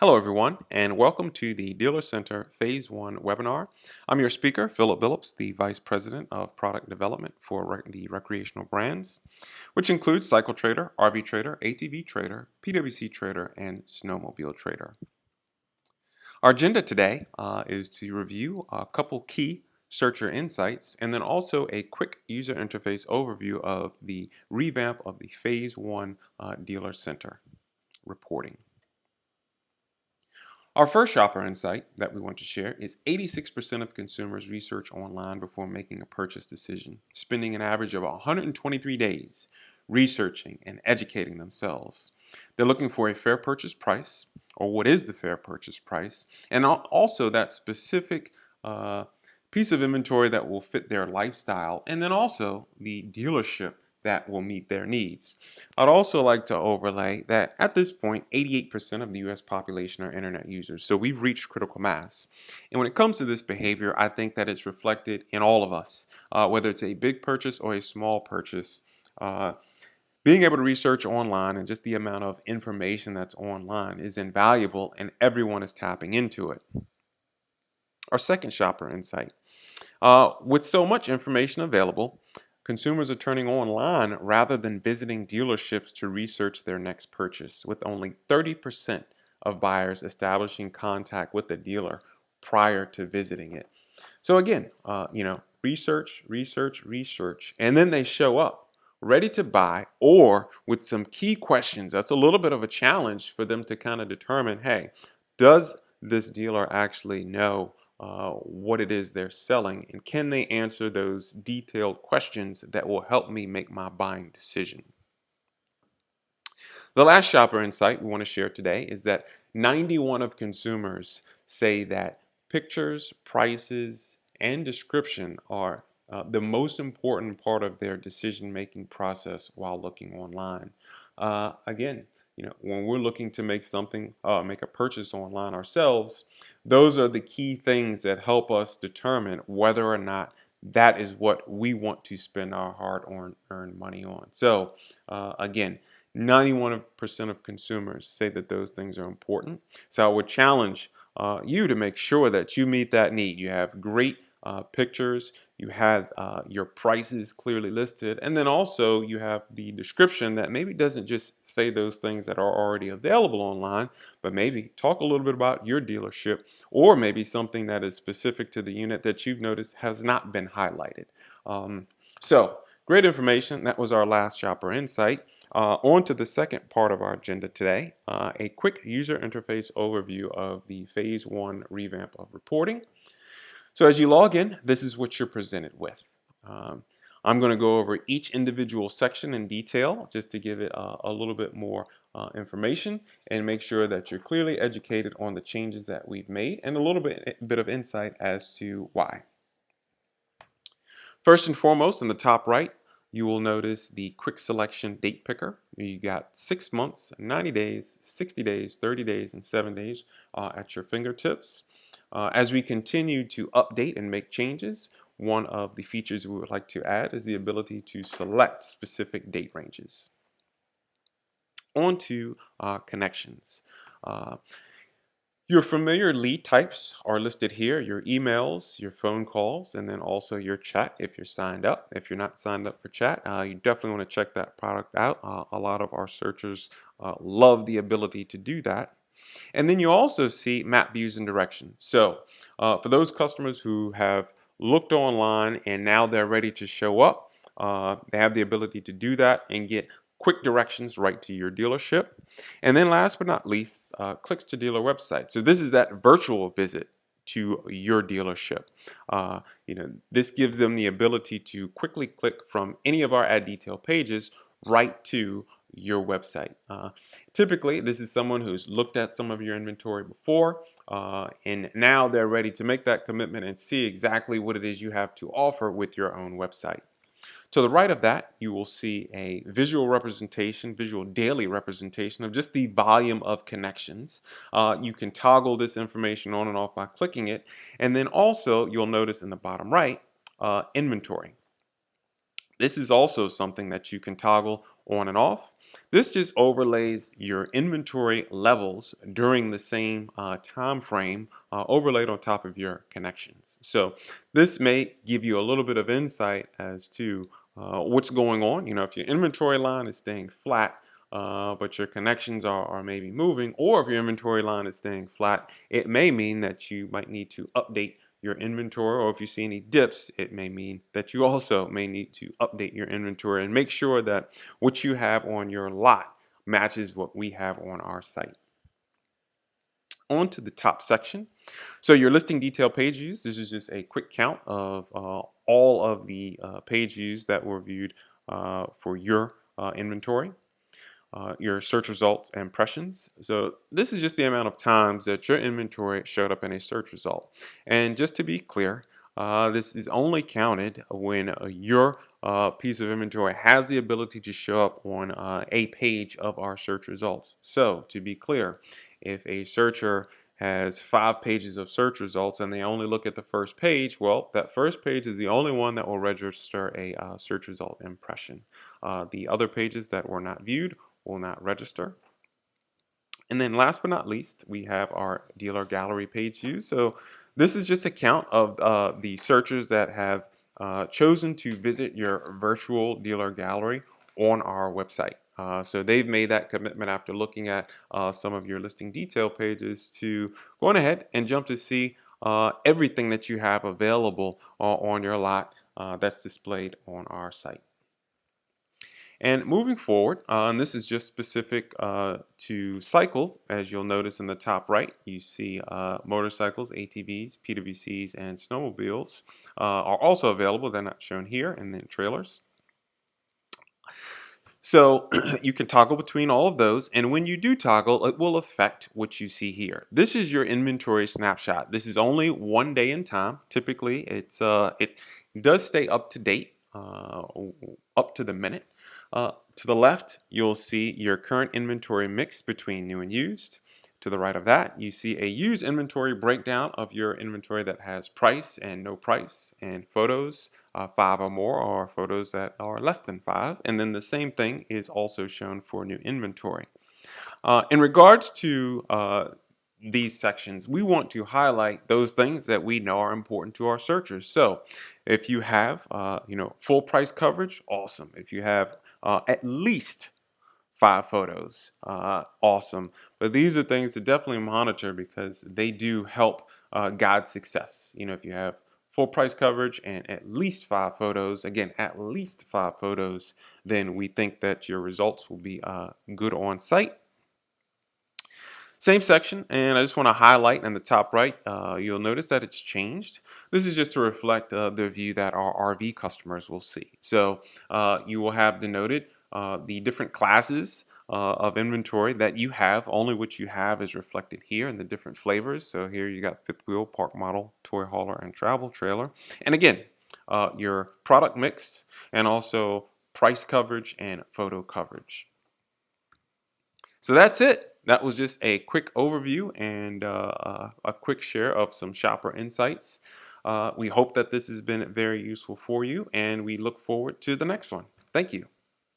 Hello, everyone, and welcome to the Dealer Center Phase 1 webinar. I'm your speaker, Phillip Billups, the Vice President of Product Development for the recreational brands, which includes Cycle Trader, RV Trader, ATV Trader, PWC Trader, and Snowmobile Trader. Our agenda today is to review a couple key searcher insights and then also a quick user interface overview of the revamp of the Phase 1 Dealer Center reporting. Our first shopper insight that we want to share is 86% of consumers research online before making a purchase decision, spending an average of 123 days researching and educating themselves. They're looking for a fair purchase price, or what is the fair purchase price, and also that specific piece of inventory that will fit their lifestyle, and then also the dealership that will meet their needs. I'd also like to overlay that at this point, 88% of the US population are internet users, so we've reached critical mass. And when it comes to this behavior, I think that it's reflected in all of us, whether it's a big purchase or a small purchase. Being able to research online and just the amount of information that's online is invaluable, and everyone is tapping into it. Our second shopper insight. With so much information available, consumers are turning online rather than visiting dealerships to research their next purchase, with only 30% of buyers establishing contact with the dealer prior to visiting it. So again, research, research, research, and then they show up ready to buy or with some key questions. That's a little bit of a challenge for them to kind of determine, hey, does this dealer actually know what it is they're selling, and can they answer those detailed questions that will help me make my buying decision? The last shopper insight we want to share today is that 91 of consumers say that pictures, prices, and description are the most important part of their decision-making process while looking online. Again, when we're looking to make a purchase online ourselves, those are the key things that help us determine whether or not that is what we want to spend our hard-earned money on. So, again, 91% of consumers say that those things are important. So I would challenge you to make sure that you meet that need. You have great pictures, you have your prices clearly listed, and then also you have the description that maybe doesn't just say those things that are already available online, but maybe talk a little bit about your dealership, or maybe something that is specific to the unit that you've noticed has not been highlighted. So great information. That was our last shopper insight. On to the second part of our agenda today, a quick user interface overview of the Phase 1 revamp of reporting. So as you log in, this is what you're presented with. I'm going to go over each individual section in detail just to give it a little bit more information and make sure that you're clearly educated on the changes that we've made and a little bit of insight as to why. First and foremost, in the top right, you will notice the quick selection date picker. You got 6 months, 90 days, 60 days, 30 days, and 7 days at your fingertips. As we continue to update and make changes, one of the features we would like to add is the ability to select specific date ranges. On to connections. Your familiar lead types are listed here, your emails, your phone calls, and then also your chat if you're signed up. If you're not signed up for chat, you definitely want to check that product out. A lot of our searchers love the ability to do that. And then you also see map views and directions. So for those customers who have looked online and now they're ready to show up, they have the ability to do that and get quick directions right to your dealership. And then last but not least, clicks to dealer website. So this is that virtual visit to your dealership. This gives them the ability to quickly click from any of our ad detail pages right to your website. Typically, this is someone who's looked at some of your inventory before, and now they're ready to make that commitment and see exactly what it is you have to offer with your own website. To the right of that, you will see a visual daily representation of just the volume of connections. You can toggle this information on and off by clicking it, and then also you'll notice in the bottom right, inventory. This is also something that you can toggle on and off. This just overlays your inventory levels during the same time frame overlaid on top of your connections. So this may give you a little bit of insight as to what's going on. If your inventory line is staying flat, but your connections are maybe moving, or if your inventory line is staying flat, it may mean that you might need to update your inventory, or if you see any dips, it may mean that you also may need to update your inventory and make sure that what you have on your lot matches what we have on our site. On to the top section. So your listing detail page views, this is just a quick count of all of the page views that were viewed for your inventory. Your search results and impressions. So this is just the amount of times that your inventory showed up in a search result. And just to be clear, this is only counted when your piece of inventory has the ability to show up on a page of our search results. So to be clear, if a searcher has 5 pages of search results and they only look at the first page, well, that first page is the only one that will register a search result impression. The other pages that were not viewed will not register. And then last but not least, we have our dealer gallery page views. So this is just a count of the searchers that have chosen to visit your virtual dealer gallery on our website. So they've made that commitment after looking at some of your listing detail pages to go on ahead and jump to see everything that you have available on your lot that's displayed on our site. And moving forward, and this is just specific to cycle, as you'll notice in the top right, you see motorcycles, ATVs, PWCs, and snowmobiles are also available. They're not shown here, and then trailers. So you can toggle between all of those, and when you do toggle, it will affect what you see here. This is your inventory snapshot. This is only 1 day in time. Typically, it does stay up to date, up to the minute. To the left, you'll see your current inventory mix between new and used. To the right of that, you see a used inventory breakdown of your inventory that has price and no price, and photos, 5 or more, or photos that are less than 5. And then the same thing is also shown for new inventory. In regards to these sections, we want to highlight those things that we know are important to our searchers. So if you have full price coverage, awesome. If you have at least 5 photos, awesome. But these are things to definitely monitor because they do help guide success. If you have full price coverage and at least 5 photos, again, at least 5 photos, then we think that your results will be good on site. Same section, and I just want to highlight in the top right, you'll notice that it's changed. This is just to reflect the view that our RV customers will see. So you will have denoted the different classes of inventory that you have. Only what you have is reflected here in the different flavors. So here you got fifth wheel, park model, toy hauler, and travel trailer. And again, your product mix and also price coverage and photo coverage. So that's it. That was just a quick overview and a quick share of some shopper insights. We hope that this has been very useful for you, and we look forward to the next one. Thank you.